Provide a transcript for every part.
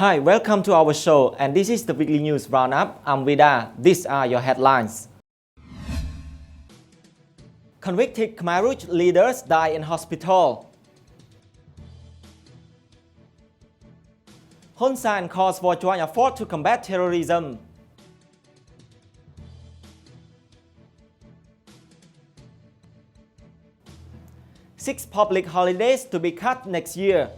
Hi, welcome to our show, and this is the weekly news roundup. I'm Vida. These are your headlines. Convicted Khmer Rouge leaders die in hospital. Hun Sen calls for joint effort to combat terrorism. Six public holidays to be cut next year.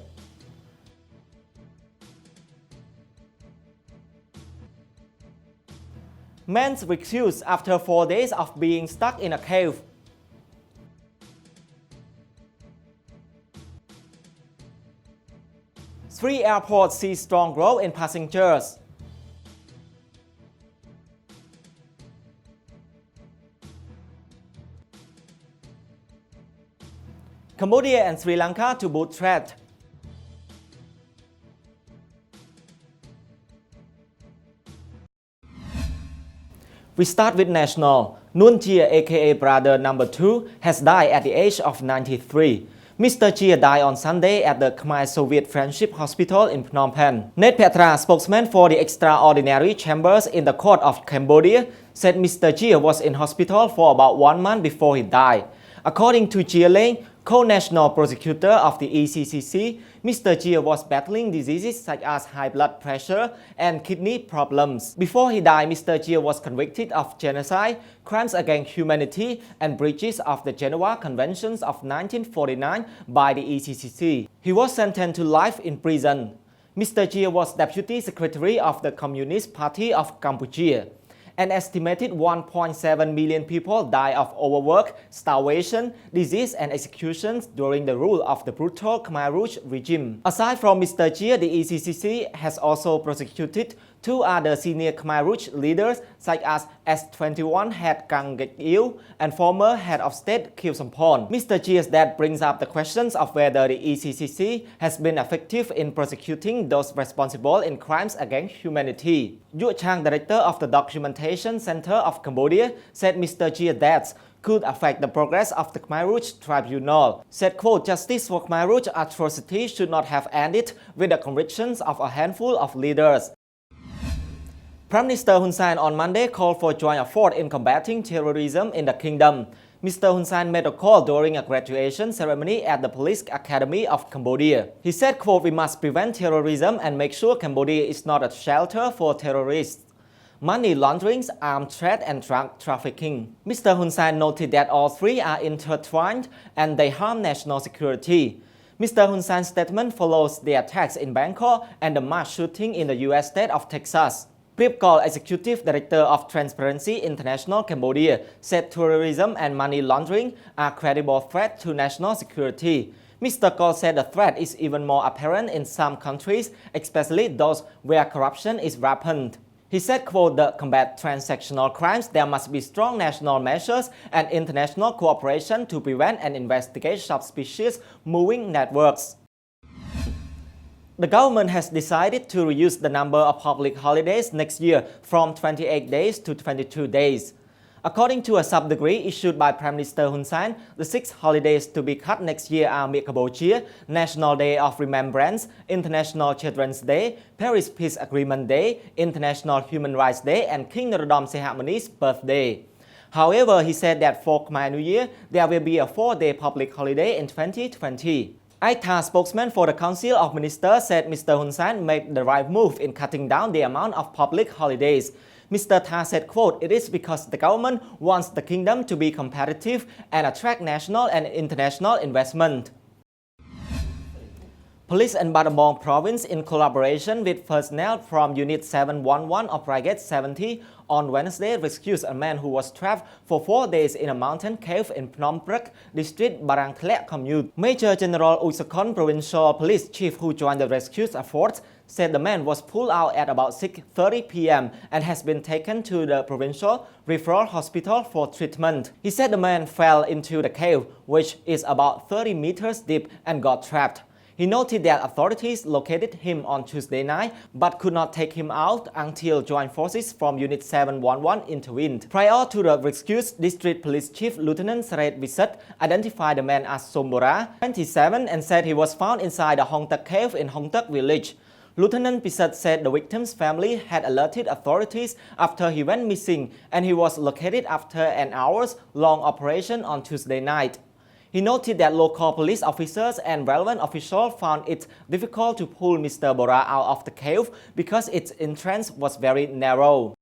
Man recused after 4 days of being stuck in a cave. Three airports see strong growth in passengers. Cambodia and Sri Lanka to boot threat. We start with national. Nuon Chia, aka brother number 2, has died at the age of 93. Mr. Chia died on Sunday at the Khmer Soviet Friendship Hospital in Phnom Penh. Ned Petra, spokesman for the extraordinary chambers in the court of Cambodia, said Mr. Chia was in hospital for about 1 month before he died. According to Chia Leng, co-national prosecutor of the ECCC, Mr. Chia was battling diseases such as high blood pressure and kidney problems. Before he died, Mr. Chia was convicted of genocide, crimes against humanity, and breaches of the Geneva Conventions of 1949 by the ECCC. He was sentenced to life in prison. Mr. Chia was deputy secretary of the Communist Party of Cambodia. An estimated 1.7 million people died of overwork, starvation, disease, and executions during the rule of the brutal Khmer Rouge regime. Aside from Mr. Chia, the ECCC has also prosecuted 2 other senior Khmer Rouge leaders such as S21 head Kang Gek Il and former head of state Khieu Samphan. Mr. Chia's death brings up the questions of whether the ECCC has been effective in prosecuting those responsible in crimes against humanity. Yu Chang, director of the Documentation Center of Cambodia, said Mr. Chia's death could affect the progress of the Khmer Rouge Tribunal. Said, quote, "Justice for Khmer Rouge atrocities should not have ended with the convictions of a handful of leaders." Prime Minister Hun Sen on Monday called for joint effort in combating terrorism in the kingdom. Mr. Hun Sen made a call during a graduation ceremony at the Police Academy of Cambodia. He said, quote, "We must prevent terrorism and make sure Cambodia is not a shelter for terrorists, money laundering, arms trade, and drug trafficking." Mr. Hun Sen noted that all three are intertwined and they harm national security. Mr. Hun Sen's statement follows the attacks in Bangkok and the mass shooting in the U.S. state of Texas. Prip Gol, Executive Director of Transparency International Cambodia, said terrorism and money laundering are credible threats to national security. Mr. Gol said the threat is even more apparent in some countries, especially those where corruption is rampant. He said, quote, "To combat transactional crimes, there must be strong national measures and international cooperation to prevent and investigate suspicious moving networks." The government has decided to reduce the number of public holidays next year from 28 days to 22 days. According to a sub-decree issued by Prime Minister Hun Sen, the 6 holidays to be cut next year are Cambodia, National Day of Remembrance, International Children's Day, Paris Peace Agreement Day, International Human Rights Day, and King Norodom Sihamoni's birthday. However, he said that for Khmer New Year, there will be a 4-day public holiday in 2020. ITA, spokesman for the Council of Ministers, said Mr. Hun Sen made the right move in cutting down the amount of public holidays. Mr. Ta said, quote, "It is because the government wants the kingdom to be competitive and attract national and international investment." Police in Battambang province, in collaboration with personnel from Unit 711 of Brigade 70, on Wednesday rescued a man who was trapped for 4 days in a mountain cave in Phnom Penh district Barang Thlek commune. Major General Usakon, provincial police chief who joined the rescue efforts, said the man was pulled out at about 6:30 p.m. and has been taken to the provincial referral hospital for treatment. He said the man fell into the cave, which is about 30 meters deep, and got trapped. He noted that authorities located him on Tuesday night but could not take him out until joint forces from Unit 711 intervened. Prior to the rescue, District Police Chief Lieutenant Saret Visat identified the man as Sombora, 27, and said he was found inside the Hong Tak cave in Hong Tak village. Lieutenant Pisset said the victim's family had alerted authorities after he went missing and he was located after an hours-long operation on Tuesday night. He noted that local police officers and relevant officials found it difficult to pull Mr. Bora out of the cave because its entrance was very narrow.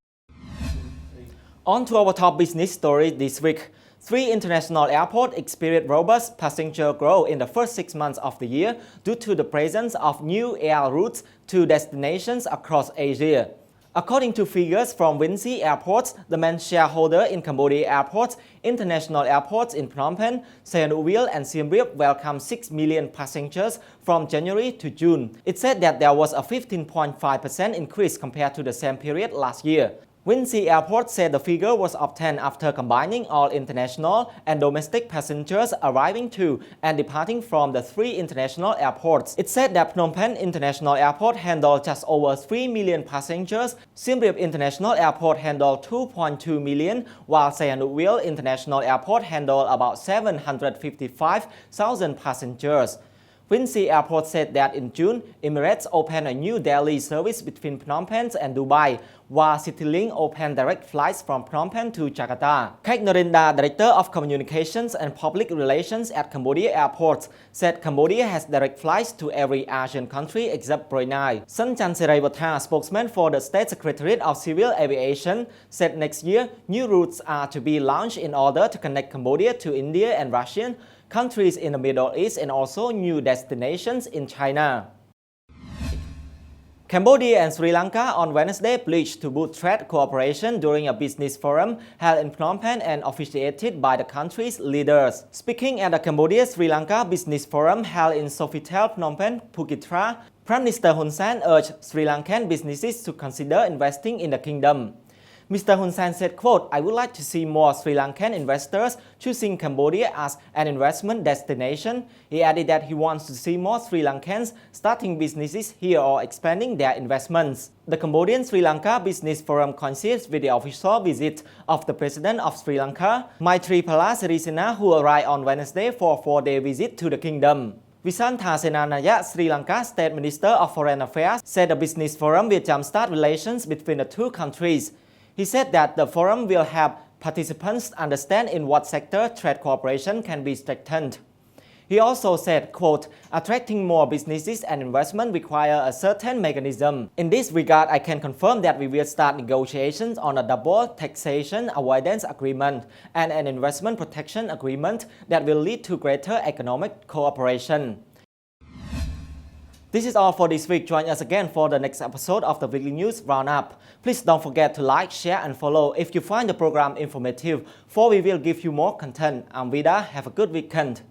On to our top business story this week. 3 international airports experienced robust passenger growth in the first 6 months of the year due to the presence of new air routes to destinations across Asia. According to figures from Vinci Airports, the main shareholder in Cambodia Airports, international airports in Phnom Penh, Sihanoukville and Siem Reap welcomed 6 million passengers from January to June. It said that there was a 15.5% increase compared to the same period last year. Vinci Airport said the figure was obtained after combining all international and domestic passengers arriving to and departing from the 3 international airports. It said that Phnom Penh International Airport handled just over 3 million passengers, Siem Reap International Airport handled 2.2 million, while Sihanoukville International Airport handled about 755,000 passengers. Vinci Airport said that in June, Emirates opened a new daily service between Phnom Penh and Dubai, while CityLink opened direct flights from Phnom Penh to Jakarta. Khaik Narinda, Director of Communications and Public Relations at Cambodia Airports, said Cambodia has direct flights to every Asian country except Brunei. Sanchan Seraywatha, spokesman for the State Secretariat of Civil Aviation, said next year, new routes are to be launched in order to connect Cambodia to India and Russia, countries in the Middle East and also new destinations in China. Cambodia and Sri Lanka on Wednesday pledged to boost trade cooperation during a business forum held in Phnom Penh and officiated by the country's leaders. Speaking at the Cambodia-Sri Lanka Business Forum held in Sofitel, Phnom Penh, Phuket, Prime Minister Hun Sen urged Sri Lankan businesses to consider investing in the kingdom. Mr. Hun Sen said, quote, "I would like to see more Sri Lankan investors choosing Cambodia as an investment destination." He added that he wants to see more Sri Lankans starting businesses here or expanding their investments. The Cambodian-Sri Lanka Business Forum coincides with the official visit of the President of Sri Lanka, Maithripala Sirisena, who arrived on Wednesday for a 4-day visit to the kingdom. Visantha Senanaya, Sri Lanka State Minister of Foreign Affairs, said the business forum will jumpstart relations between the 2 countries. He said that the forum will help participants understand in what sector trade cooperation can be strengthened. He also said, quote, "Attracting more businesses and investment require a certain mechanism. In this regard, I can confirm that we will start negotiations on a double taxation avoidance agreement and an investment protection agreement that will lead to greater economic cooperation." This is all for this week. Join us again for the next episode of the Weekly News Roundup. Please don't forget to like, share and follow if you find the program informative, for we will give you more content. I'm Vida. Have a good weekend.